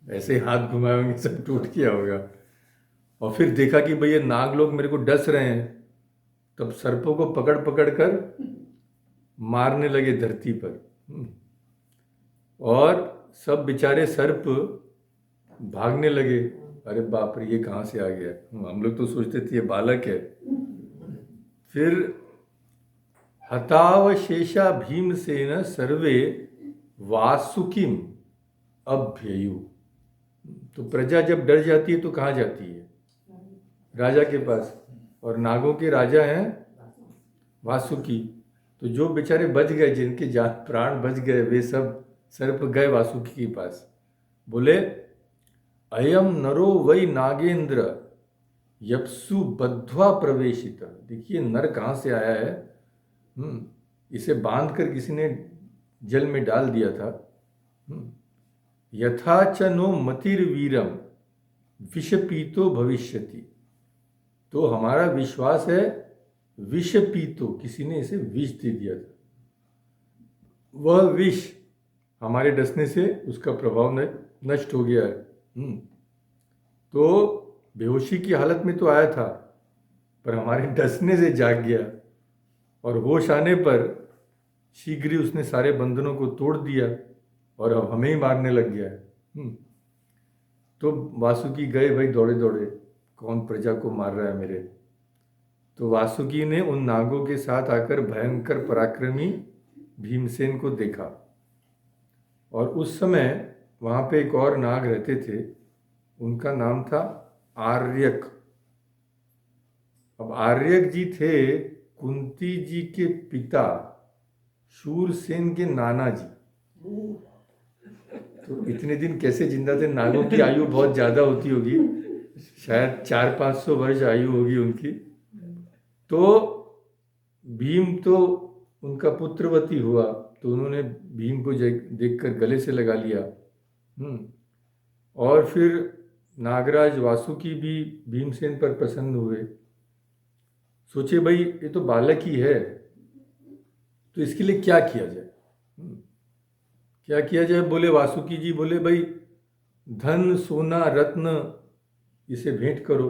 ऐसे हाथ घुमाए होंगे सब टूट गया होगा। और फिर देखा कि भाई ये नाग लोग मेरे को डस रहे हैं, तब सर्पों को पकड़ पकड़ कर मारने लगे धरती पर। और सब बेचारे सर्प भागने लगे। अरे बाप रे, ये कहाँ से आ गया। हम लोग तो सोचते थे ये बालक है। फिर हतावशेषा भीमसेन सर्वे वासुकिम अभ्ययु। तो प्रजा जब डर जाती है तो कहाँ जाती है? राजा के पास। और नागों के राजा हैं वासुकी। तो जो बेचारे बच गए, जिनके प्राण बच गए, वे सब सर्प गए वासुकी के पास। बोले अयम नरो वै नागेंद्र यप्सु बद्ध्वा प्रवेशित। देखिए नर कहाँ से आया है। इसे बांध कर किसी ने जल में डाल दिया था। यथा च नो मतिर्वीरम विषपीतो भविष्यति। तो हमारा विश्वास है विषपीतो, किसी ने इसे विष दे दिया था। वह विष हमारे डसने से उसका प्रभाव नष्ट हो गया है। तो बेहोशी की हालत में तो आया था, पर हमारे डसने से जाग गया और होश आने पर शीघ्र ही उसने सारे बंधनों को तोड़ दिया और अब हमें ही मारने लग गया है। तो वासुकी गए भाई दौड़े दौड़े, कौन प्रजा को मार रहा है मेरे। तो वासुकी ने उन नागों के साथ आकर भयंकर पराक्रमी भीमसेन को देखा। और उस समय वहाँ पे एक और नाग रहते थे, उनका नाम था आर्यक। अब आर्यक जी थे कुंती जी के पिता शूरसेन के नाना जी। तो इतने दिन कैसे जिंदा थे? नागों की आयु बहुत ज़्यादा होती होगी, शायद 400-500 वर्ष आयु होगी उनकी। तो भीम तो उनका पुत्रवती हुआ, तो उन्होंने भीम को देखकर गले से लगा लिया। और फिर नागराज वासुकी भी भीमसेन पर प्रसन्न हुए। सोचे भाई ये तो बालक ही है, तो इसके लिए क्या किया जाए। क्या किया जाए? बोले वासुकी जी बोले भाई धन सोना रत्न इसे भेंट करो।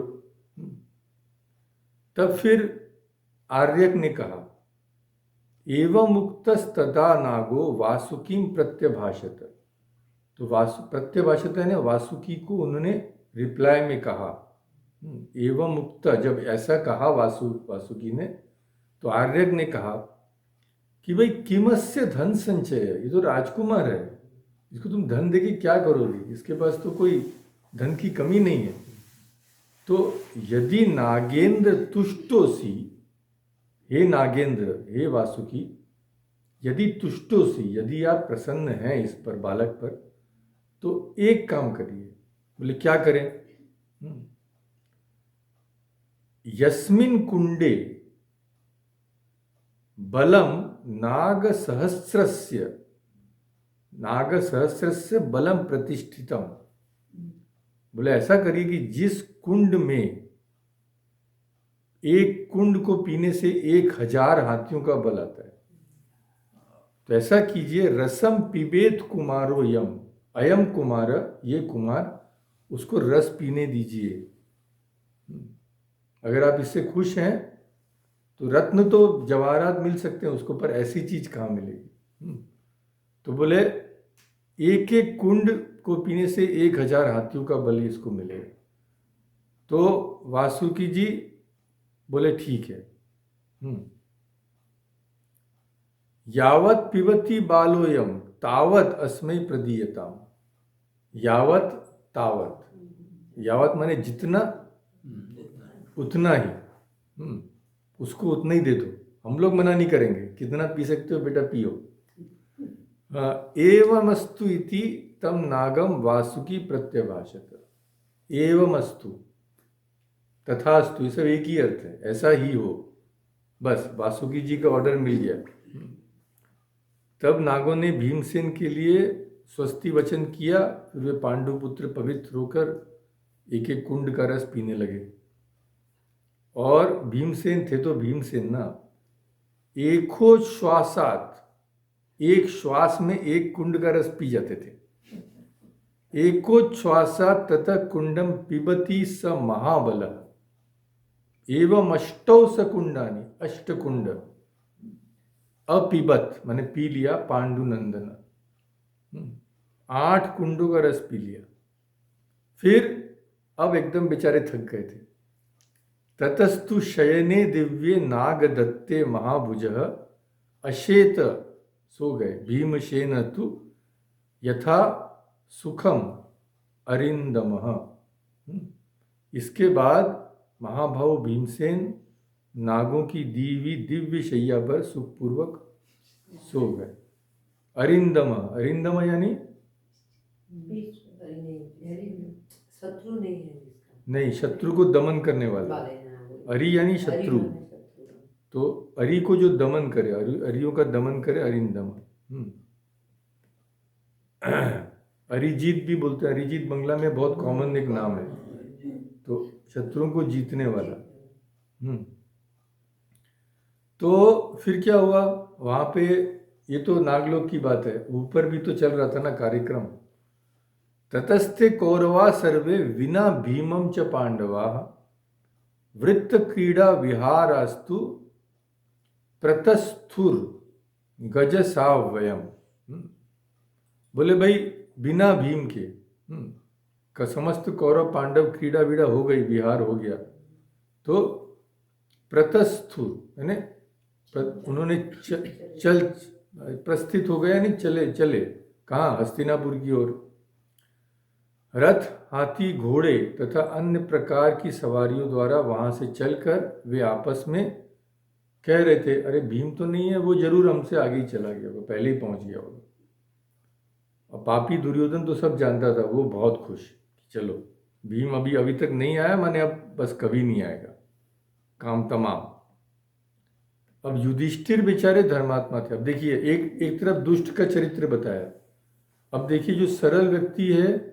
तब फिर आर्यक ने कहा एवं मुक्तस्तदा नागो वासुकीम प्रत्यभाषत। तो प्रत्यभाषत है ना, वासुकी को उन्होंने रिप्लाई में कहा। एवं मुक्त, जब ऐसा कहा वासुकी ने, तो आर्यक ने कहा कि भाई किमस्य धन संचय, ये तो राजकुमार है, इसको तुम धन देके क्या करोगे, इसके पास तो कोई धन की कमी नहीं है। तो यदि नागेंद्र तुष्टोसी, हे नागेंद्र, हे वासुकी, यदि तुष्टोसी, यदि आप प्रसन्न हैं इस पर, बालक पर, तो एक काम करिए। बोले क्या करें? यस्मिन कुंडे बलम नागसहस्रस्य बलम प्रतिष्ठितम। बोले ऐसा करिए कि जिस कुंड में, एक कुंड को पीने से 1000 हाथियों का बल आता है, तो ऐसा कीजिए रसम पिबेत कुमारो यम, अयम कुमार, ये कुमार उसको रस पीने दीजिए। अगर आप इससे खुश हैं तो रत्न तो जवाहरात मिल सकते हैं उसको, पर ऐसी चीज कहाँ मिलेगी। तो बोले एक एक कुंड को पीने से 1000 हाथियों का बलि इसको मिलेगा। तो वासुकी जी बोले ठीक है। यावत पिबती बालोयम तावत अस्मै प्रदीयताम। यावत तावत, यावत माने जितना उतना ही, उसको उतना ही दे दो। हम लोग मना नहीं करेंगे, कितना पी सकते हो बेटा पियो। एवमस्तु इति तम नागम वासुकी प्रत्यभाषत। एवमस्तु, तथास्तु, ये सब एक ही अर्थ है, ऐसा ही हो। बस वासुकी जी का ऑर्डर मिल गया। तब नागों ने भीमसेन के लिए स्वस्ति वचन किया। फिर वे पांडुपुत्र पवित्र होकर एक एक कुंड का रस पीने लगे। और भीमसेन थे तो भीमसेन ना एको श्वासात, एक श्वास में एक कुंड का रस पी जाते थे। एको श्वासात तथा कुंडम पिबती स महाबल एवं अष्टौ स कुंडानी, अष्टकुंड। अपिबत माने पी लिया, पांडुनंदन 8 कुंडों का रस पी लिया। फिर अब एकदम बेचारे थक गए थे। ततस्तु शयने दिव्ये नाग दत्ते महाभुज अशेत, सो गए। भीमसेन तु यथा सुखम अरिंदम। इसके बाद महाभाव भीमसेन नागों की दीवी दिव्य शैया पर सुखपूर्वक सो गए। अरिंदम, अरिंदम यानी शत्रु नहीं है, नहीं, शत्रु को दमन करने वाला। अरि यानी शत्रु, तो अरि को जो दमन करे, अरियों का दमन करे, अरिंदम। अरिजीत भी बोलते हैं, अरिजीत बंगला में बहुत कॉमन एक नाम है, तो शत्रुओं को जीतने वाला। तो फिर क्या हुआ वहां पे, ये तो नागलोक की बात है, ऊपर भी तो चल रहा था ना कार्यक्रम। ततस्थे कौरवा सर्वे विना भीमम च पांडवा वृत्त क्रीड़ा विहारास्तु प्रतस्थुर गज सावयम। बोले भाई बिना भीम के का समस्त कौरव पांडव क्रीड़ा वीड़ा हो गई, विहार हो गया। तो प्रतस्थुर यानी उन्होंने चल प्रस्थित हो गए, यानी चले चले कहाँ, हस्तिनापुर की ओर। रथ, हाथी, घोड़े तथा अन्य प्रकार की सवारियों द्वारा वहां से चलकर वे आपस में कह रहे थे, अरे भीम तो नहीं है, वो जरूर हमसे आगे ही चला गया, वो पहले ही पहुंच गया होगा। और पापी दुर्योधन तो सब जानता था, वो बहुत खुश, चलो भीम अभी तक नहीं आया, माने अब बस कभी नहीं आएगा, काम तमाम। अब युधिष्ठिर बेचारे धर्मात्मा थे। अब देखिए एक तरफ दुष्ट का चरित्र बताया, अब देखिए जो सरल व्यक्ति है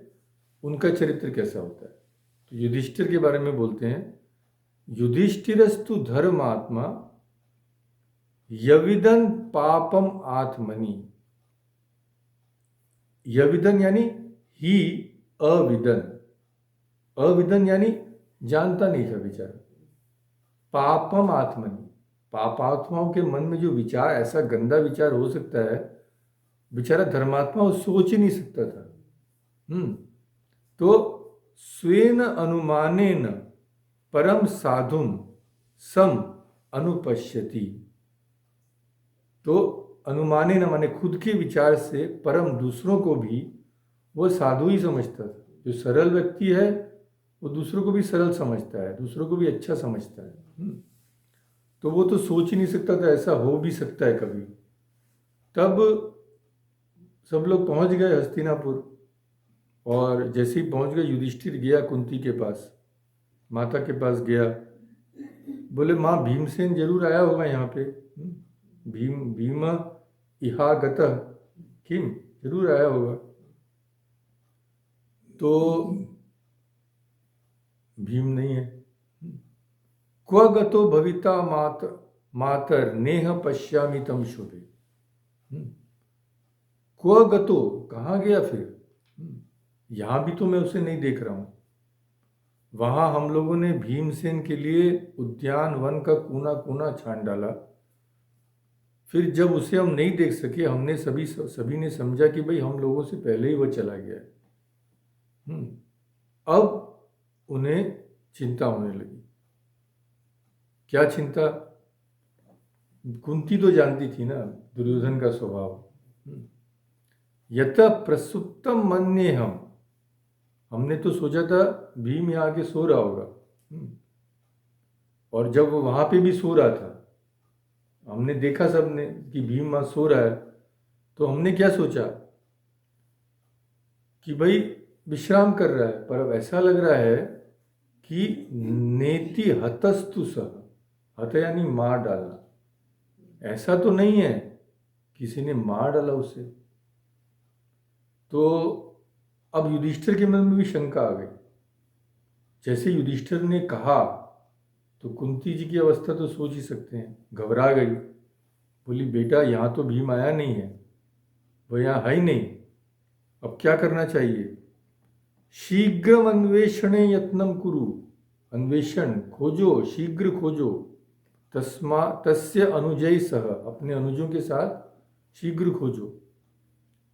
उनका चरित्र कैसा होता है। तो युधिष्ठिर के बारे में बोलते हैं, युधिष्ठिरस्तु धर्मात्मा यविदन पापम आत्मनि। यविदन यानी ही अविदन, अविदन यानी जानता नहीं था बेचारा। पापम आत्मनि, पापात्माओं के मन में जो विचार, ऐसा गंदा विचार हो सकता है, बेचारा धर्मात्मा वो सोच ही नहीं सकता था। तो स्वेन अनुमानेन परम साधुम सम अनुपश्यति। तो अनुमानेन माने खुद के विचार से, परम दूसरों को भी वो साधु ही समझता था। जो सरल व्यक्ति है वो दूसरों को भी सरल समझता है, दूसरों को भी अच्छा समझता है। तो वो तो सोच ही नहीं सकता था ऐसा हो भी सकता है कभी। तब सब लोग पहुंच गए हस्तिनापुर, और जैसे ही पहुंच गए युधिष्ठिर गया कुंती के पास, माता के पास गया। बोले माँ भीमसेन जरूर आया होगा यहाँ पे, भीम इहागतः किम, जरूर आया होगा। तो भीम नहीं है। क्व गतो भविता मातर नेह पश्यामि तम शुभे। क्व गतो, कहाँ गया फिर, यहाँ भी तो मैं उसे नहीं देख रहा हूँ। वहाँ हम लोगों ने भीमसेन के लिए उद्यान वन का कोना कोना छान डाला। फिर जब उसे हम नहीं देख सके, हमने सभी ने समझा कि भाई हम लोगों से पहले ही वह चला गया है। अब उन्हें चिंता होने लगी। क्या चिंता? कुंती तो जानती थी ना दुर्योधन का स्वभाव। यत प्रसुप्तम मन्ये हमने तो सोचा था भीम यहाँ आके सो रहा होगा। और जब वो वहाँ पे भी सो रहा था, हमने देखा सबने कि भीम वहाँ सो रहा है, तो हमने क्या सोचा कि भाई विश्राम कर रहा है। पर अब ऐसा लग रहा है कि नेति हतस्तु सह, हत यानी मार डालना। ऐसा तो नहीं है किसी ने मार डाला उसे। तो अब युधिष्ठिर के मन में भी शंका आ गई। जैसे युधिष्ठिर ने कहा तो कुंती जी की अवस्था तो सोच ही सकते हैं, घबरा गई। बोली बेटा यहाँ तो भीम आया नहीं है, वो यहाँ है ही नहीं, अब क्या करना चाहिए? शीघ्र अन्वेषणे यत्नम कुरु, अन्वेषण खोजो, शीघ्र खोजो। तस्य अनुजय सह, अपने अनुजों के साथ शीघ्र खोजो।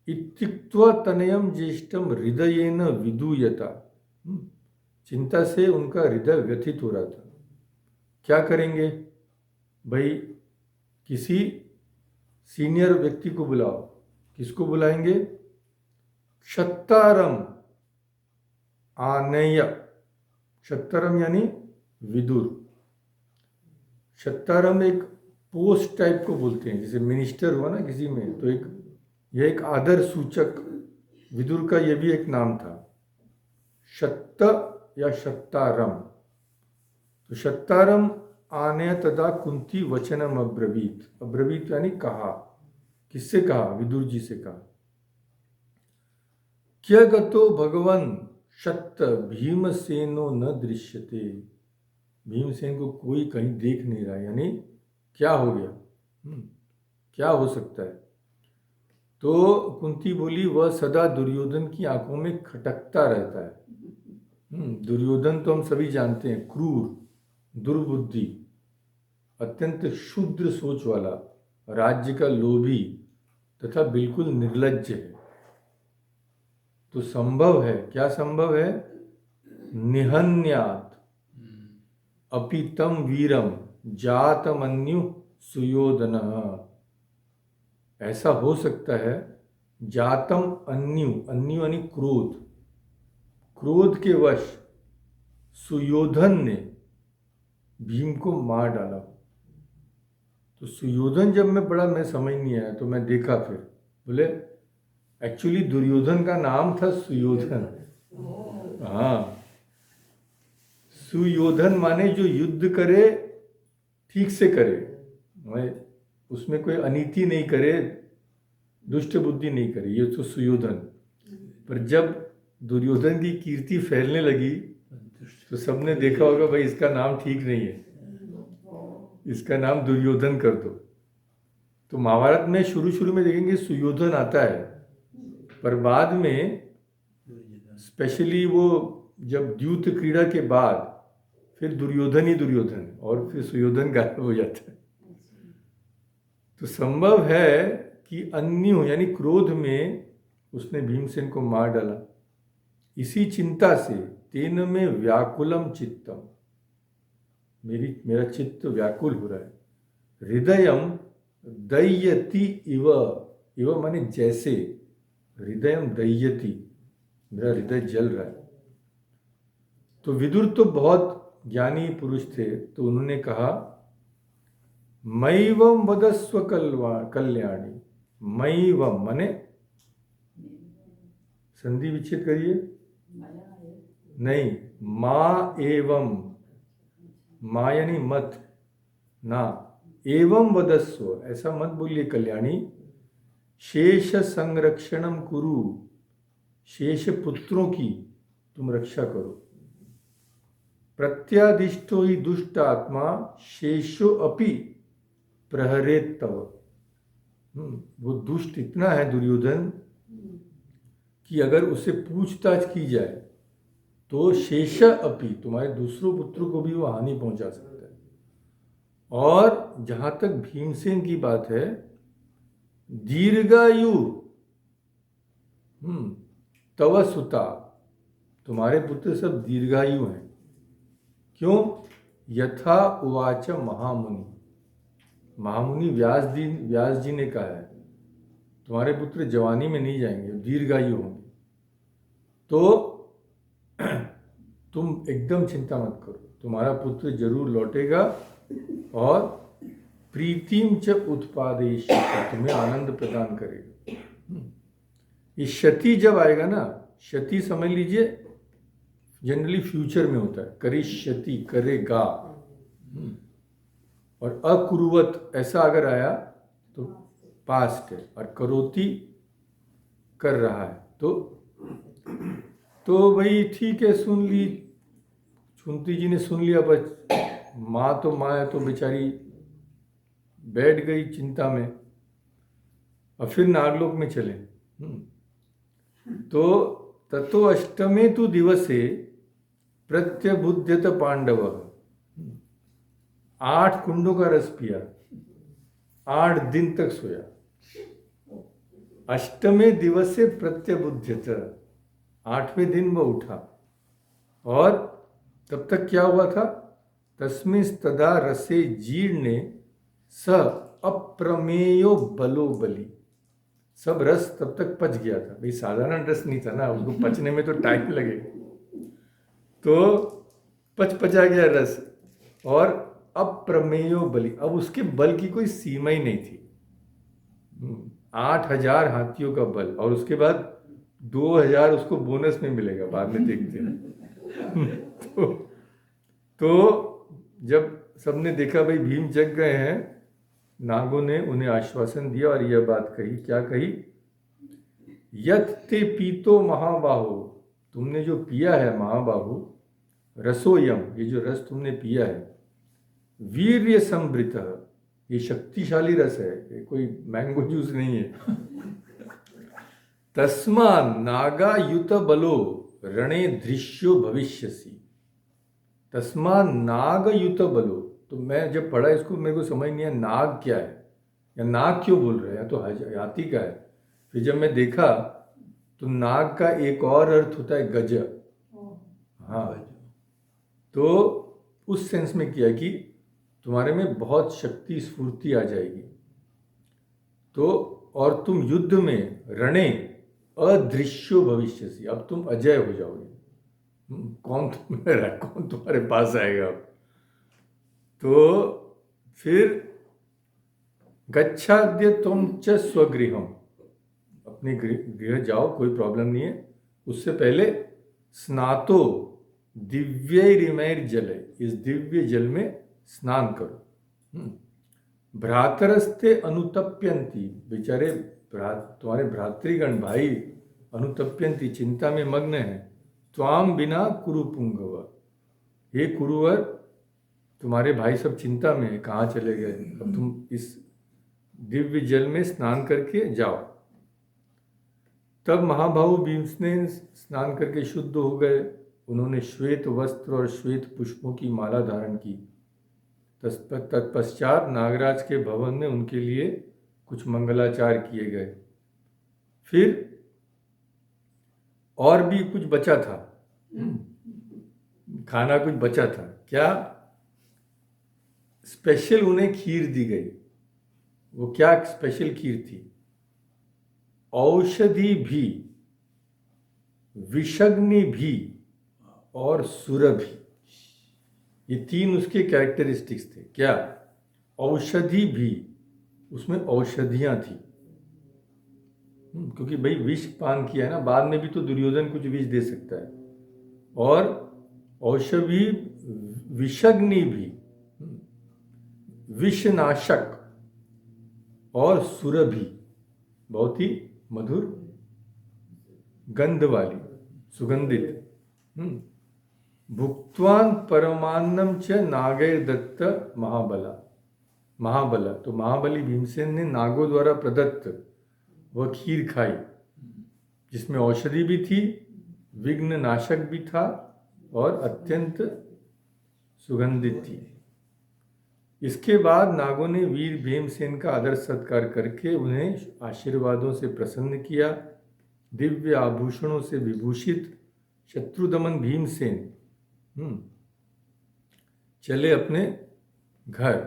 इत्युक्त्वा तनयम ज्येष्ठम हृदयेन विदूयता, चिंता से उनका हृदय व्यथित हो रहा था। क्या करेंगे भाई? किसी सीनियर व्यक्ति को बुलाओ। किसको बुलाएंगे? क्षत्तारम आनेय, क्षत्तारम यानी विदुर। क्षत्तारम एक पोस्ट टाइप को बोलते हैं, जैसे मिनिस्टर हुआ ना किसी में, तो यह एक आदर सूचक विदुर का यह भी एक नाम था, क्षत्त या क्षत्तारम। तो क्षत्तारम आने तदा कुंती वचनम अब्रवीत, अब्रवीत यानी कहा। किससे कहा? विदुर जी से कहा। क्या गतो भगवन क्षत्त भीमसेनो न दृश्यते, भीमसेन को कोई कहीं देख नहीं रहा, यानी क्या हो गया? क्या हो सकता है? तो कुंती बोली वह सदा दुर्योधन की आंखों में खटकता रहता है। दुर्योधन तो हम सभी जानते हैं, क्रूर, दुर्बुद्धि, अत्यंत क्षुद्र सोच वाला, राज्य का लोभी तथा बिल्कुल निर्लज्ज है। तो संभव है, क्या संभव है? निहन्यात अपितम वीरम जातमन्यु सुयोधन, ऐसा हो सकता है। जातम अन्यु, अन्यु यानी क्रोध, क्रोध के वश सुयोधन ने भीम को मार डाला। तो सुयोधन जब मैं समझ नहीं आया, तो मैं देखा, फिर बोले एक्चुअली दुर्योधन का नाम था सुयोधन। हाँ, सुयोधन माने जो युद्ध करे ठीक से करे, उसमें कोई अनीति नहीं करे, दुष्ट बुद्धि नहीं करे, ये तो सुयोधन। पर जब दुर्योधन की कीर्ति फैलने लगी तो सबने देखा होगा भाई इसका नाम ठीक नहीं है, इसका नाम दुर्योधन कर दो। तो महाभारत में शुरू में देखेंगे सुयोधन आता है, पर बाद में स्पेशली वो जब द्यूत क्रीड़ा के बाद फिर दुर्योधन ही दुर्योधन, और फिर सुयोधन गायब हो जाता है। तो संभव है कि अन्यु यानी क्रोध में उसने भीमसेन को मार डाला। इसी चिंता से तेन में व्याकुलम चित्तम, मेरा चित्त व्याकुल हो रहा है। हृदयम दह्यति इव, इव माने जैसे, हृदयम दह्यति, मेरा हृदय जल रहा है। तो विदुर तो बहुत ज्ञानी पुरुष थे, तो उन्होंने कहा मैवम वदस्व कल्याणी, मैवम माने संधि विच्छेद करिए, नहीं, माँ एवं, माँ यानी मत ना, एवं वदस्व ऐसा मत बोलिए कल्याणी, शेष संरक्षणम कुरु, शेष पुत्रों की तुम रक्षा करो। प्रत्यादिष्टो ही दुष्ट आत्मा शेषो अपि प्रहरेत तव, वो दुष्ट इतना है दुर्योधन कि अगर उससे पूछताछ की जाए तो शेष अपि, तुम्हारे दूसरों पुत्र को भी वो हानि पहुंचा सकता है। और जहां तक भीमसेन की बात है, दीर्घायु तव सुता, तुम्हारे पुत्र सब दीर्घायु हैं। क्यों? यथा उवाच महामुनि, महामुनि व्यास जी ने कहा है तुम्हारे पुत्र जवानी में नहीं जाएंगे, दीर्घायु होंगे। तो तुम एकदम चिंता मत करो, तुम्हारा पुत्र जरूर लौटेगा और प्रीतिम च उत्पादयिष्यति, तुम्हें आनंद प्रदान करेगा। ये क्षति जब आएगा ना, क्षति समझ लीजिए जनरली फ्यूचर में होता है, करिष्यति करेगा, और अकुर्वत ऐसा अगर आया तो पास्ट है, और करोति कर रहा है। तो भाई ठीक है, सुन ली, कुंती जी ने सुन लिया, बस माँ है तो बेचारी बैठ गई चिंता में, और फिर नागलोक में चले। तो ततो अष्टमे तु दिवसे प्रत्यबुध्यत पांडव, 8 कुंडों का रस पिया, 8 दिन तक सोया। अष्टमे दिवसे प्रत्यबुध्यत, 8वें दिन वह उठा, और तब तक क्या हुआ था? तस्मिस्तदा रसे जीर्णे स अप्रमेयो बलो बली, सब रस तब तक पच गया था। भाई साधारण रस नहीं था ना, उसको पचने में तो टाइम लगेगा, तो पचा गया रस, और अप्रमेयो बली, अब उसके बल की कोई सीमा ही नहीं थी। 8000 हाथियों का बल, और उसके बाद 2000 उसको बोनस में मिलेगा, बाद में देखते हैं। तो जब सबने देखा भाई भीम जग गए हैं, नागों ने उन्हें आश्वासन दिया और यह बात कही। क्या कही? यत ते पीतो महाबाहो, तुमने जो पिया है महाबाहु, रसोयम, ये जो रस तुमने पिया है, वीर्य संवृत, ये शक्तिशाली रस है, ये कोई मैंगो जूस नहीं है। तस्मा नागा युत बलो रणे दृश्यो भविष्यसि, तस्मा नाग युत बलो, तो मैं जब पढ़ा इसको मेरे को समझ नहीं आया नाग क्या है, या नाग क्यों बोल रहे हैं, या तो हाथी का है। फिर जब मैं देखा तो नाग का एक और अर्थ होता है गज। हाँ, तो उस सेंस में किया कि तुम्हारे में बहुत शक्ति स्फूर्ति आ जाएगी, तो और तुम युद्ध में रणे अदृश्यो भविष्यसि, अब तुम अजय हो जाओगे। कौन तुम्हारे पास आएगा अब? तो फिर गच्छाद्य तुम च स्वगृहम, अपने गृह जाओ, कोई प्रॉब्लम नहीं है। उससे पहले स्नातो दिव्यैरिमैर जले, इस दिव्य जल में स्नान करो। भ्रातरस्ते अनुतप्यंती, बेचारे तुम्हारे भ्रातृगण भाई अनुतप्यंती, चिंता में मग्न है। त्वाम बिना कुरुपुंगव, हे कुरुवर तुम्हारे भाई सब चिंता में है, कहाँ चले गए, अब तुम इस दिव्य जल में स्नान करके जाओ। तब महाबाहु भीमसेन स्नान करके शुद्ध हो गए। उन्होंने श्वेत वस्त्र और श्वेत पुष्पों की माला धारण की। तत्पश्चात नागराज के भवन में उनके लिए कुछ मंगलाचार किए गए। फिर और भी कुछ बचा था, खाना कुछ बचा था। क्या? स्पेशल उन्हें खीर दी गई। वो क्या स्पेशल खीर थी? औषधि भी, विषग्नि भी और सुरभि, ये 3 उसके कैरेक्टरिस्टिक्स थे। क्या? औषधि भी, उसमें औषधियां थी, क्योंकि भाई विष पान किया है ना, बाद में भी तो दुर्योधन कुछ विष दे सकता है। और औषधि, विषग्नि भी, विषनाशक, और सुरभि, बहुत ही मधुर गंध वाली, सुगंधित। भुक्त्वान परमान्नम च नागैर दत्त महाबला, तो महाबली भीमसेन ने नागों द्वारा प्रदत्त वह खीर खाई। जिसमें औषधि भी थी, विघ्न नाशक भी था और अत्यंत सुगंधित थी। इसके बाद नागों ने वीर भीमसेन का आदर सत्कार करके उन्हें आशीर्वादों से प्रसन्न किया। दिव्य आभूषणों से विभूषित शत्रुदमन भीमसेन चले अपने घर।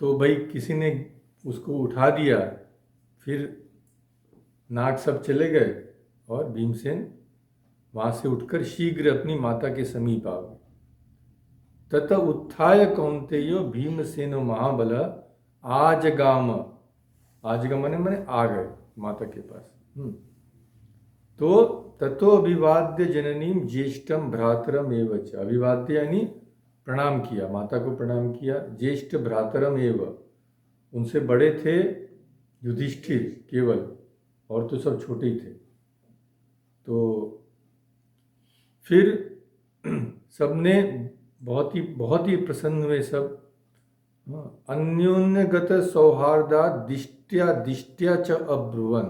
तो भाई किसी ने उसको उठा दिया, फिर नाग सब चले गए और भीमसेन वहाँ से उठकर शीघ्र अपनी माता के समीप आ गए। तत उत्थाय कौन्तेयो भीमसेनो महाबल आजगाम। आजगाम माने आ गए माता के पास। तो ततो अभिवाद्य जननीम ज्येष्ठम भ्रातरम एवच। अभिवाद्य यानी प्रणाम किया, माता को प्रणाम किया। ज्येष्ठ भ्रातरम एव, उनसे बड़े थे युधिष्ठिर केवल, और तो सब छोटे ही थे। तो फिर सबने बहुत ही प्रसन्न हुए सब। अन्योन्यगत सौहार्दा दिष्ट्या च अब्रुवन।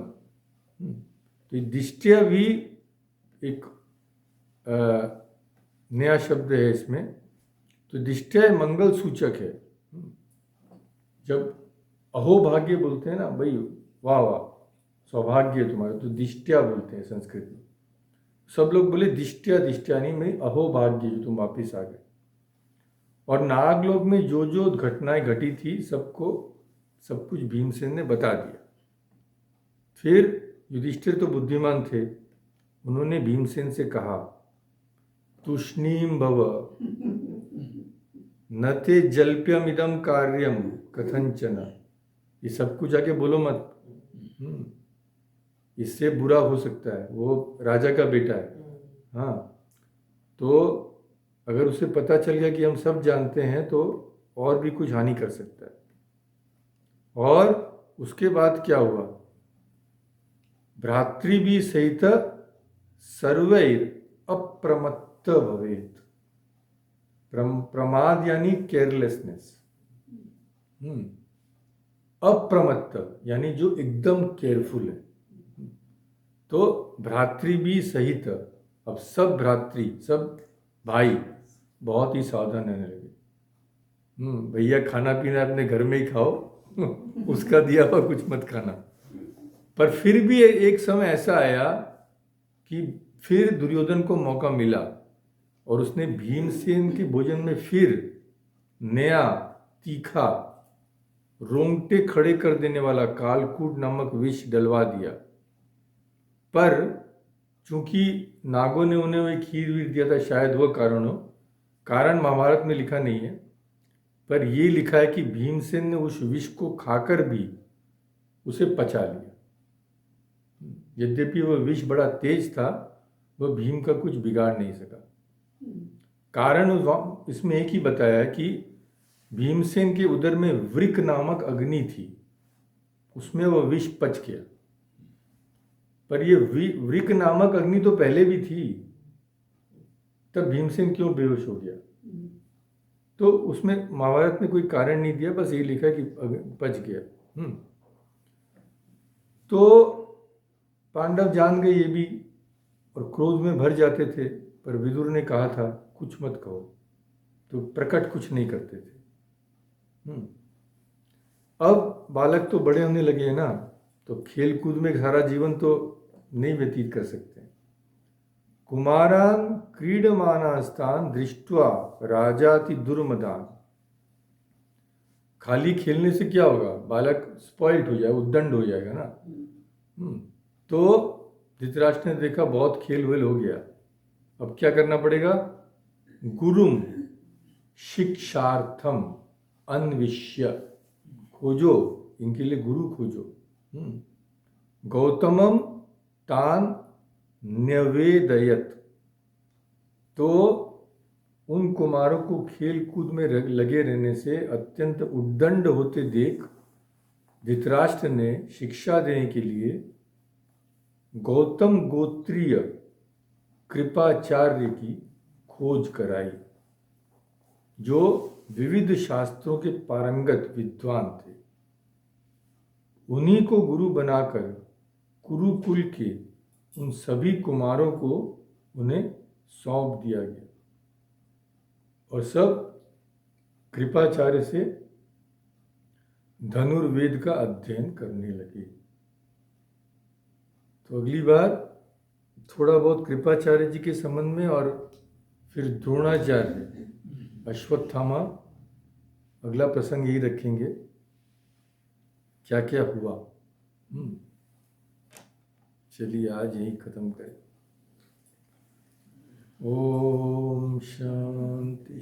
तो दिष्ट्या भी एक नया शब्द है इसमें। तो दिष्ट्या मंगल सूचक है। जब अहोभाग्य बोलते हैं ना, भाई वाह वाह सौभाग्य है तुम्हारा, तो दिष्ट्या बोलते हैं संस्कृत में। सब लोग बोले दिष्ट्या दिष्ट्या, नहीं मैं अहोभाग्य जो तुम वापिस आ गए। और नागलोक में जो जो घटनाएं घटी थी सबको सब कुछ भीमसेन ने बता दिया। फिर युधिष्ठिर तो बुद्धिमान थे, उन्होंने भीमसेन से कहा तुष्णीम भव न ते जल्प्यमिदम कार्यम कथंचन। ये सब कुछ आके बोलो मत, इससे बुरा हो सकता है। वो राजा का बेटा है। हाँ, तो अगर उसे पता चल गया कि हम सब जानते हैं तो और भी कुछ हानि कर सकता है। और उसके बाद क्या हुआ, भ्रातृभि सहित सर्वैर अप्रमत्त भवेत। प्रमाद यानी केयरलेसनेस, अप्रमत्त यानी जो एकदम केयरफुल है। तो भ्रातृभि सहित, अब सब भ्रातृ सब भाई बहुत ही सावधान रहने लगे। भैया खाना पीना अपने घर में ही खाओ, उसका दिया हुआ कुछ मत खाना। पर फिर भी एक समय ऐसा आया कि फिर दुर्योधन को मौका मिला और उसने भीमसेन के भोजन में फिर नया तीखा रोंगटे खड़े कर देने वाला कालकूट नामक विष डलवा दिया। पर चूंकि नागों ने उन्हें वही खीर वीर दिया था, शायद वह कारण हो। कारण महाभारत में लिखा नहीं है, पर यह लिखा है कि भीमसेन ने उस विष को खाकर भी उसे पचा लिया। यद्यपि वह विष बड़ा तेज था, वह भीम का कुछ बिगाड़ नहीं सका। कारण इसमें एक ही बताया कि भीमसेन के उदर में वृक नामक अग्नि थी, उसमें वह विष पच गया। पर यह वृक नामक अग्नि तो पहले भी थी, तब भीमसेन क्यों बेहोश हो गया? तो उसमें महाभारत में कोई कारण नहीं दिया, बस ये लिखा कि पच गया। तो पांडव जान गए ये भी और क्रोध में भर जाते थे, पर विदुर ने कहा था कुछ मत कहो, तो प्रकट कुछ नहीं करते थे। अब बालक तो बड़े होने लगे हैं ना, तो खेल कूद में सारा जीवन तो नहीं व्यतीत कर सकते। कुमारान क्रीडमानास्तान दृष्ट्वा राजाति दुर्मदान। खाली खेलने से क्या होगा, बालक स्पॉइल्ड हो जाएगा, उद्दंड हो जाएगा ना। तो धृतराष्ट्र ने देखा बहुत खेल वेल हो गया, अब क्या करना पड़ेगा, गुरुम शिक्षार्थम अन्विष्य, खोजो इनके लिए गुरु खोजो। गौतमम तान न्यवेदयत। तो उन कुमारों को खेल कूद में लगे रहने से अत्यंत उद्दंड होते देख धृतराष्ट्र ने शिक्षा देने के लिए गौतम गोत्रीय कृपाचार्य की खोज कराई, जो विविध शास्त्रों के पारंगत विद्वान थे। उन्हीं को गुरु बनाकर कुरुकुल के उन सभी कुमारों को उन्हें सौंप दिया गया और सब कृपाचार्य से धनुर्वेद का अध्ययन करने लगे। तो अगली बार थोड़ा बहुत कृपाचार्य जी के संबंध में और फिर द्रोणाचार्य, अश्वत्थामा, अगला प्रसंग यही रखेंगे, क्या क्या हुआ। चलिए आज यही खत्म करें। ओम शांति।